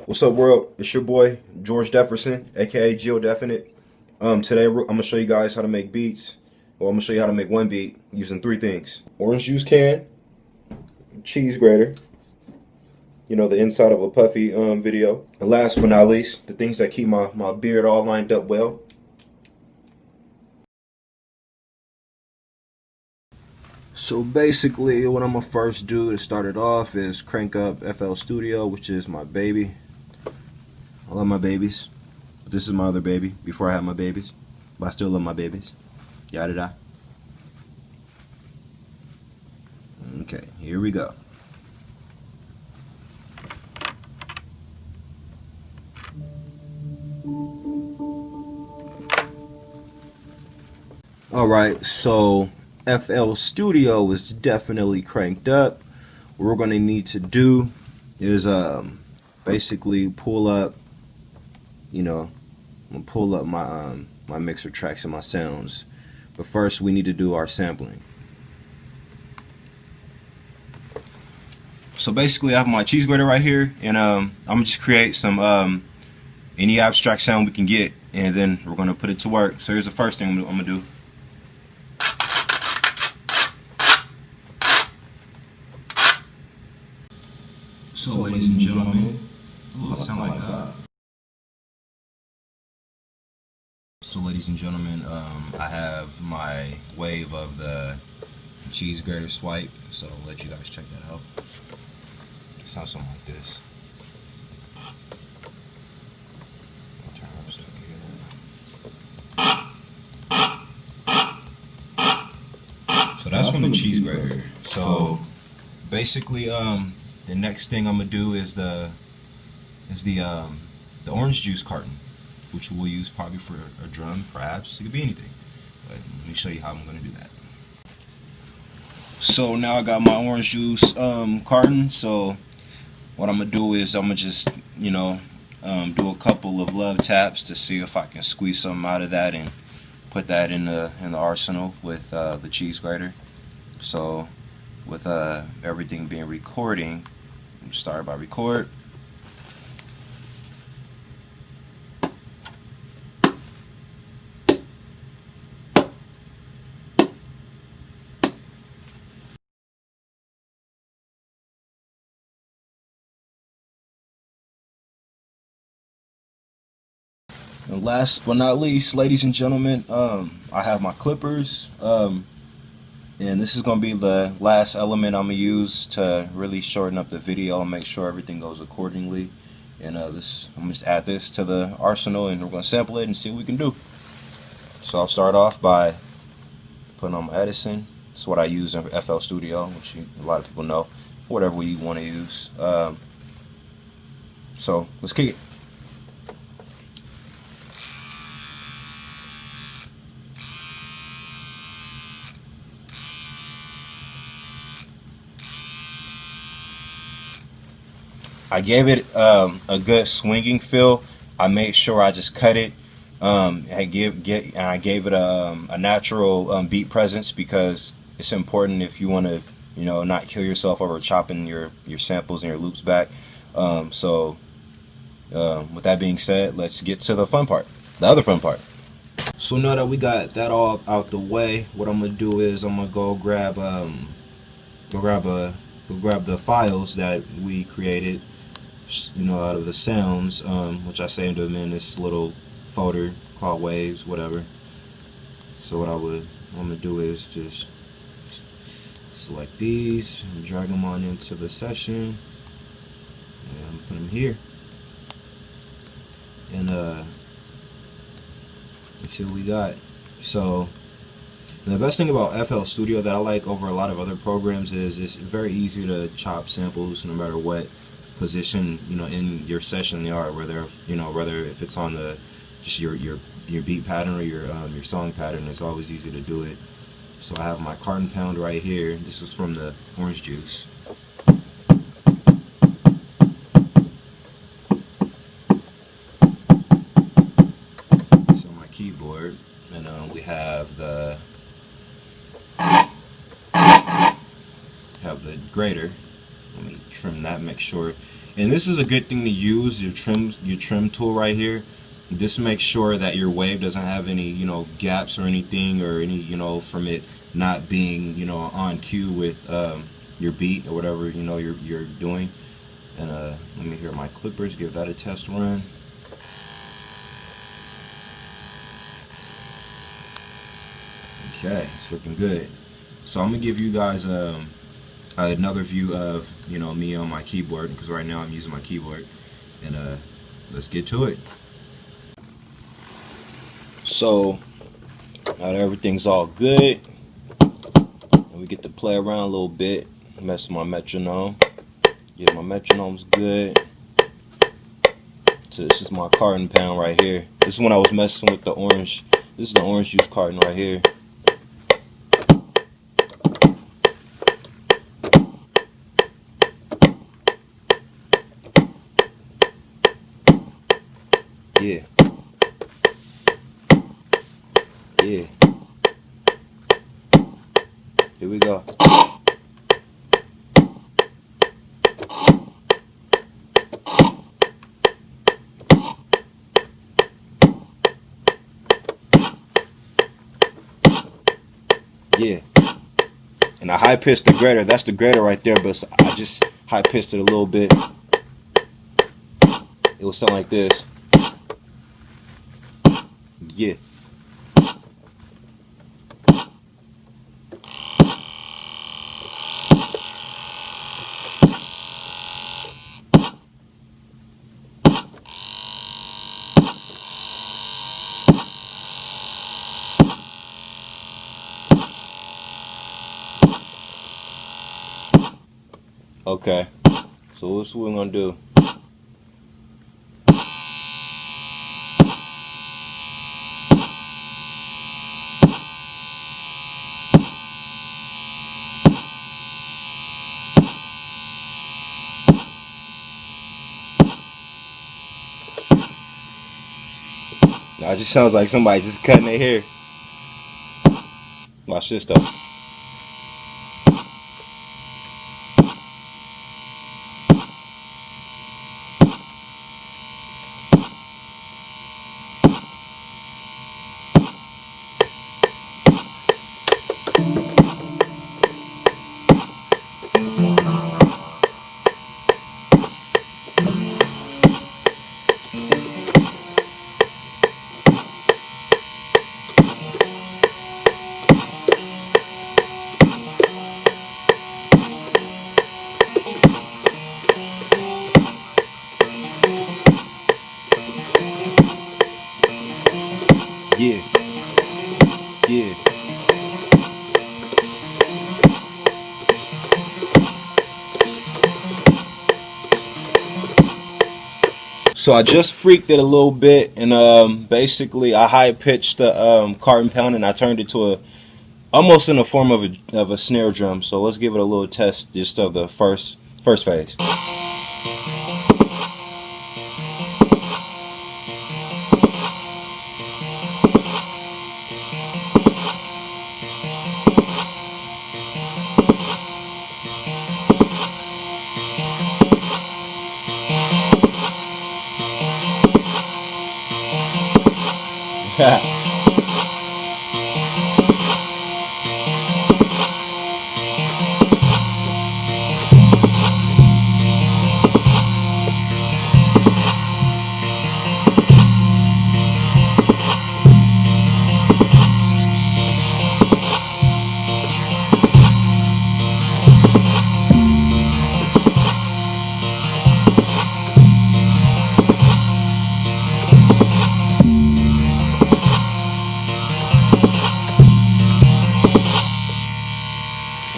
What's up, world? It's your boy George Jefferson, aka Geo Definite. Today I'm gonna show you guys how to make beats. Well, I'm gonna show you how to make one beat using three things: orange juice can, cheese grater, the inside of a puffy video, and last but not least, the things that keep my beard all lined up well. So basically, what I'm gonna first do to start it off is crank up FL Studio, which is my baby. I love my babies. This is my other baby before I had my babies, but I still love my babies. Yada da. Okay, here we go. Alright, so FL Studio is definitely cranked up. What we're going to need to do is basically pull up, my mixer tracks and my sounds. But first we need to do our sampling. So basically I have my cheese grater right here, and I'm gonna just create some any abstract sound we can get, and then we're gonna put it to work. So here's the first thing I'm gonna do. So ladies and gentlemen, ooh, I sound like God. So ladies and gentlemen, I have my wave of the cheese grater swipe, so I'll let you guys check that out. It sounds something like this. I'll turn it up so I can hear that. So that's from the cheese grater. So basically, the next thing I'm gonna do is the orange juice carton, which we'll use probably for a drum, perhaps. It could be anything. But let me show you how I'm gonna do that. So now I got my orange juice carton. So what I'm gonna do is I'm gonna just do a couple of love taps to see if I can squeeze something out of that and put that in the arsenal with the cheese grater. So with everything being recording, start by record. And last but not least, ladies and gentlemen, I have my clippers, and this is going to be the last element I'm going to use to really shorten up the video and make sure everything goes accordingly. And I'm going to just add this to the arsenal, and we're going to sample it and see what we can do. So I'll start off by putting on my Edison. It's what I use in FL Studio, which a lot of people know, whatever we want to use. So let's kick it. I gave it a good swinging feel. I made sure I just cut it. I gave it a natural beat presence, because it's important if you want to not kill yourself over chopping your samples and your loops back. So with that being said, let's get to the fun part, the other fun part. So now that we got that all out the way, what I'm gonna do is I'm gonna go grab the files that we created, out of the sounds, which I saved them in this little folder called waves, whatever. So what I'm gonna do is just select these and drag them on into the session, and I'm gonna put them here, and let's see what we got. So the best thing about FL Studio that I like over a lot of other programs is it's very easy to chop samples no matter what position in your session they are, whether if it's on the just your beat pattern or your song pattern. It's always easy to do it. So I have my carton pound right here. This was from the orange juice. So my keyboard, and we have the grater. Let me trim that, make sure And this is a good thing to use, your trim tool right here. This makes sure that your wave doesn't have any, gaps or anything, or any, from it not being, on cue with your beat or whatever, you're doing. And let me hear my clippers, give that a test run. Okay, it's looking good. So I'm gonna give you guys another view of me on my keyboard, because right now I'm using my keyboard, and let's get to it. So now that everything's all good, and we get to play around a little bit, mess with my metronome. Yeah, my metronome's good. So this is my carton pound right here. This is when I was messing with the orange. This is the orange juice carton right here. Yeah. Yeah. Here we go. Yeah. And I high pitched the grater. That's the grater right there, but I just high pitched it a little bit. It will sound like this. Yeah. Okay. So this is what we're gonna do. Now it just sounds like somebody just cutting their hair. Watch this though. Yeah. Yeah. So I just freaked it a little bit, and basically I high pitched the carton pound, and I turned it to almost in the form of a snare drum. So let's give it a little test just of the first phase.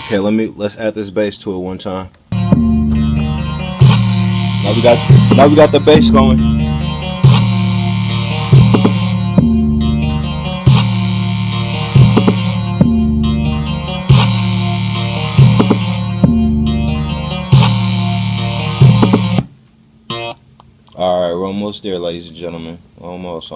Okay, let's add this bass to it one time. Now we got the bass going. All right, we're almost there, ladies and gentlemen. Almost.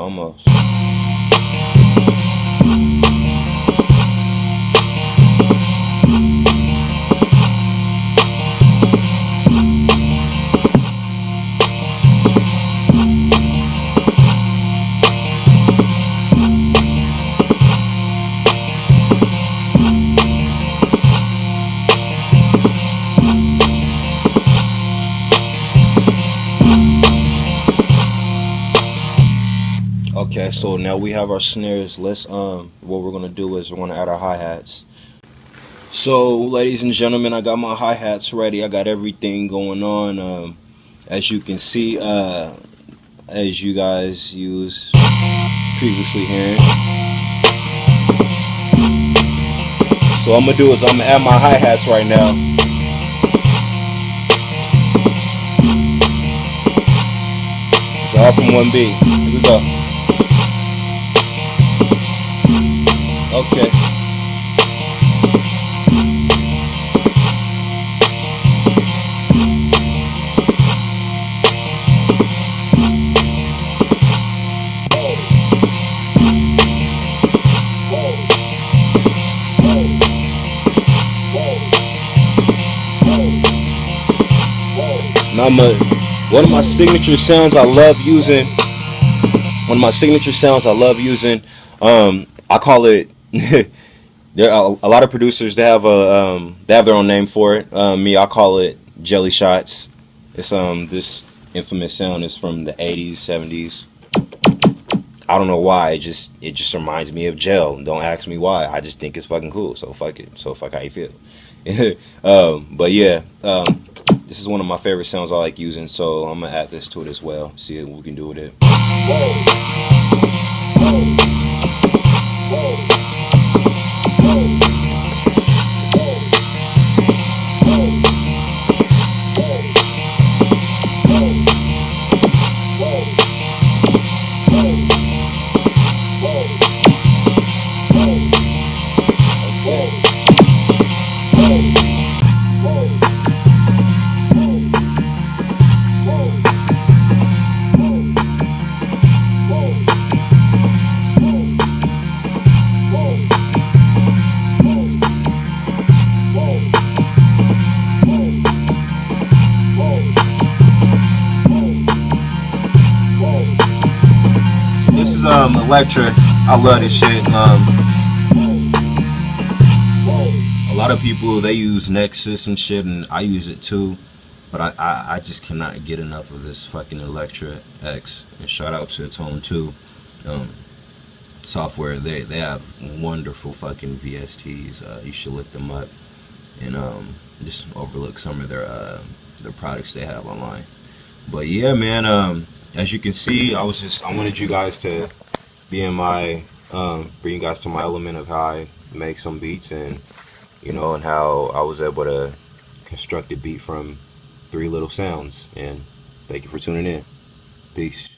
Okay, so now we have our snares. Let's what we're gonna do is we're gonna add our hi-hats. So, ladies and gentlemen, I got my hi-hats ready. I got everything going on. As you can see, as you guys used previously hearing. So what I'm gonna do is I'm gonna add my hi-hats right now. It's all from one beat. Here we go. Okay. Now one of my signature sounds I love using. One of my signature sounds I love using. I call it. There are a lot of producers. They have their own name for it. Me, I call it jelly shots. It's this infamous sound is from the 80s, 70s. I don't know why. It just reminds me of gel. Don't ask me why. I just think it's fucking cool. So fuck it. So fuck how you feel. But yeah, this is one of my favorite sounds I like using. So I'm gonna add this to it as well. See what we can do with it. This is Electra. I love this shit. A lot of people they use Nexus and shit, and I use it too. But I just cannot get enough of this fucking Electra X. And shout out to Tone 2 software. They have wonderful fucking VSTs. You should look them up and just overlook some of their products they have online. But yeah, man. As you can see, I wanted you guys to be in my bring you guys to my element of how I make some beats, and and how I was able to construct a beat from 3 little sounds. And thank you for tuning in. Peace.